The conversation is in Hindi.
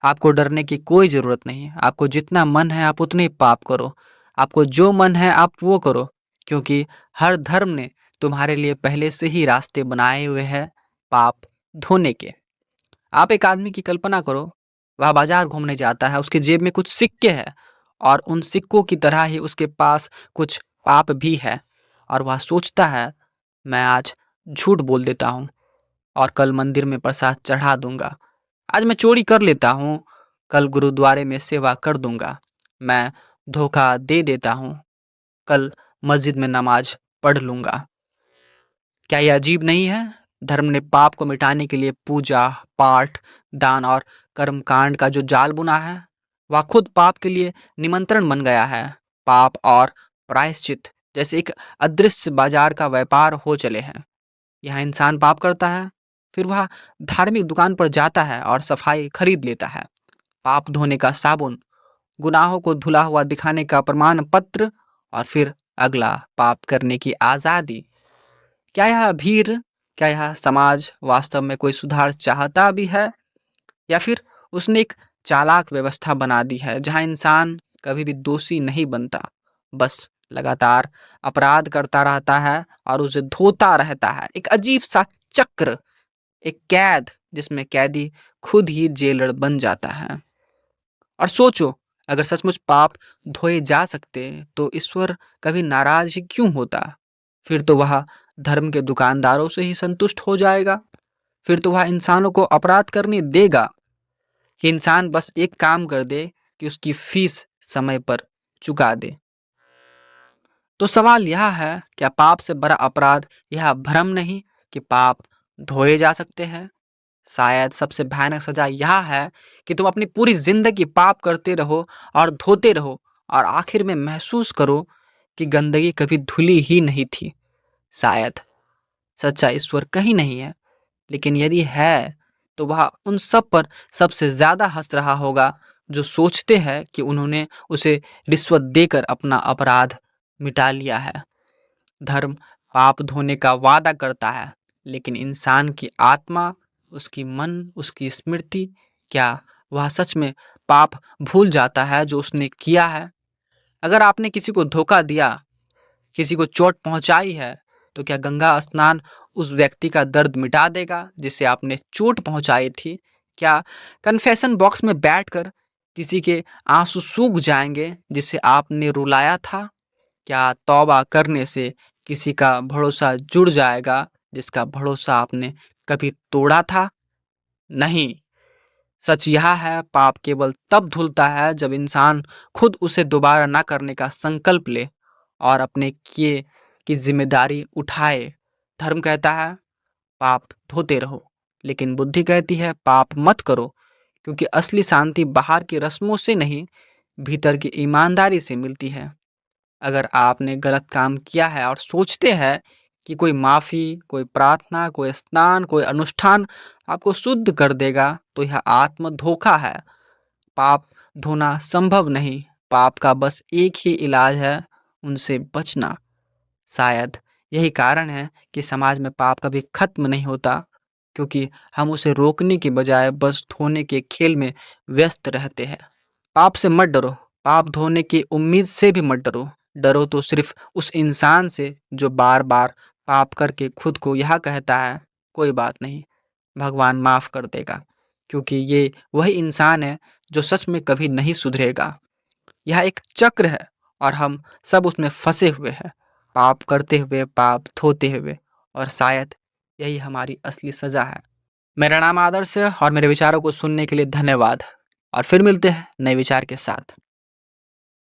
आपको डरने की कोई ज़रूरत नहीं है। आपको जितना मन है आप उतने पाप करो। आपको जो मन है आप वो करो, क्योंकि हर धर्म ने तुम्हारे लिए पहले से ही रास्ते बनाए हुए हैं पाप धोने के। आप एक आदमी की कल्पना करो, वह बाजार घूमने जाता है, उसकी जेब में कुछ सिक्के हैं और उन सिक्कों की तरह ही उसके पास कुछ पाप भी है। और वह सोचता है, मैं आज झूठ बोल देता हूँ और कल मंदिर में प्रसाद चढ़ा दूंगा। आज मैं चोरी कर लेता हूँ, कल गुरुद्वारे में सेवा कर दूंगा। मैं धोखा दे देता हूँ, कल मस्जिद में नमाज पढ़ लूंगा। क्या यह अजीब नहीं है? धर्म ने पाप को मिटाने के लिए पूजा, पाठ, दान और कर्मकांड का जो जाल बुना है, वह खुद पाप के लिए निमंत्रण बन गया है। पाप और प्रायश्चित जैसे एक अदृश्य बाजार का व्यापार हो चले हैं। यहाँ इंसान पाप करता है, फिर वह धार्मिक दुकान पर जाता है और सफाई खरीद लेता है। पाप धोने का साबुन, गुनाहों को धुला हुआ दिखाने का प्रमाण पत्र और फिर अगला पाप करने की आज़ादी। क्या यह भीड़, क्या यह समाज वास्तव में कोई सुधार चाहता भी है, या फिर उसने एक चालाक व्यवस्था बना दी है जहां इंसान कभी भी दोषी नहीं बनता, बस लगातार अपराध करता रहता है और उसे धोता रहता है। एक अजीब सा चक्र, एक कैद जिसमें कैदी खुद ही जेलर बन जाता है। और सोचो, अगर सचमुच पाप धोए जा सकते तो ईश्वर कभी नाराज ही क्यों होता? फिर तो वह धर्म के दुकानदारों से ही संतुष्ट हो जाएगा। फिर तो वह इंसानों को अपराध करने देगा कि इंसान बस एक काम कर दे कि उसकी फीस समय पर चुका दे। तो सवाल यह है, क्या पाप से बड़ा अपराध यह भ्रम नहीं कि पाप धोए जा सकते हैं? शायद सबसे भयानक सजा यह है कि तुम अपनी पूरी जिंदगी पाप करते रहो और धोते रहो और आखिर में महसूस करो कि गंदगी कभी धुली ही नहीं थी। शायद सच्चा ईश्वर कहीं नहीं है, लेकिन यदि है तो वह उन सब पर सबसे ज्यादा हंस रहा होगा जो सोचते हैं कि उन्होंने उसे रिश्वत देकर अपना अपराध मिटा लिया है। धर्म पाप धोने का वादा करता है, लेकिन इंसान की आत्मा, उसकी मन, उसकी स्मृति, क्या वह सच में पाप भूल जाता है जो उसने किया है? अगर आपने किसी को धोखा दिया, किसी को चोट पहुंचाई है, तो क्या गंगा स्नान उस व्यक्ति का दर्द मिटा देगा जिसे आपने चोट पहुंचाई थी? क्या कन्फेशन बॉक्स में बैठकर किसी के आंसू सूख जाएंगे जिसे आपने रुलाया था? क्या तौबा करने से किसी का भरोसा जुड़ जाएगा जिसका भरोसा आपने कभी तोड़ा था? नहीं। सच यह है, पाप केवल तब धुलता है जब इंसान खुद उसे दोबारा ना करने का संकल्प ले और अपने किए की जिम्मेदारी उठाए। धर्म कहता है पाप धोते रहो, लेकिन बुद्धि कहती है पाप मत करो, क्योंकि असली शांति बाहर की रस्मों से नहीं, भीतर की ईमानदारी से मिलती है। अगर आपने गलत काम किया है और सोचते हैं कि कोई माफ़ी, कोई प्रार्थना, कोई स्नान, कोई अनुष्ठान आपको शुद्ध कर देगा, तो यह आत्म धोखा है। पाप धोना संभव नहीं। पाप का बस एक ही इलाज है, उनसे बचना। शायद यही कारण है कि समाज में पाप कभी खत्म नहीं होता, क्योंकि हम उसे रोकने के बजाय बस धोने के खेल में व्यस्त रहते हैं। पाप से मत डरो, पाप धोने की उम्मीद से भी मत डरो। डरो तो सिर्फ उस इंसान से जो बार बार पाप करके खुद को यह कहता है कोई बात नहीं, भगवान माफ कर देगा, क्योंकि ये वही इंसान है जो सच में कभी नहीं सुधरेगा। यह एक चक्र है और हम सब उसमें फंसे हुए हैं, पाप करते हुए, पाप धोते हुए, और शायद यही हमारी असली सजा है। मेरा नाम आदर्श है और मेरे विचारों को सुनने के लिए धन्यवाद। और फिर मिलते हैं नए विचार के साथ।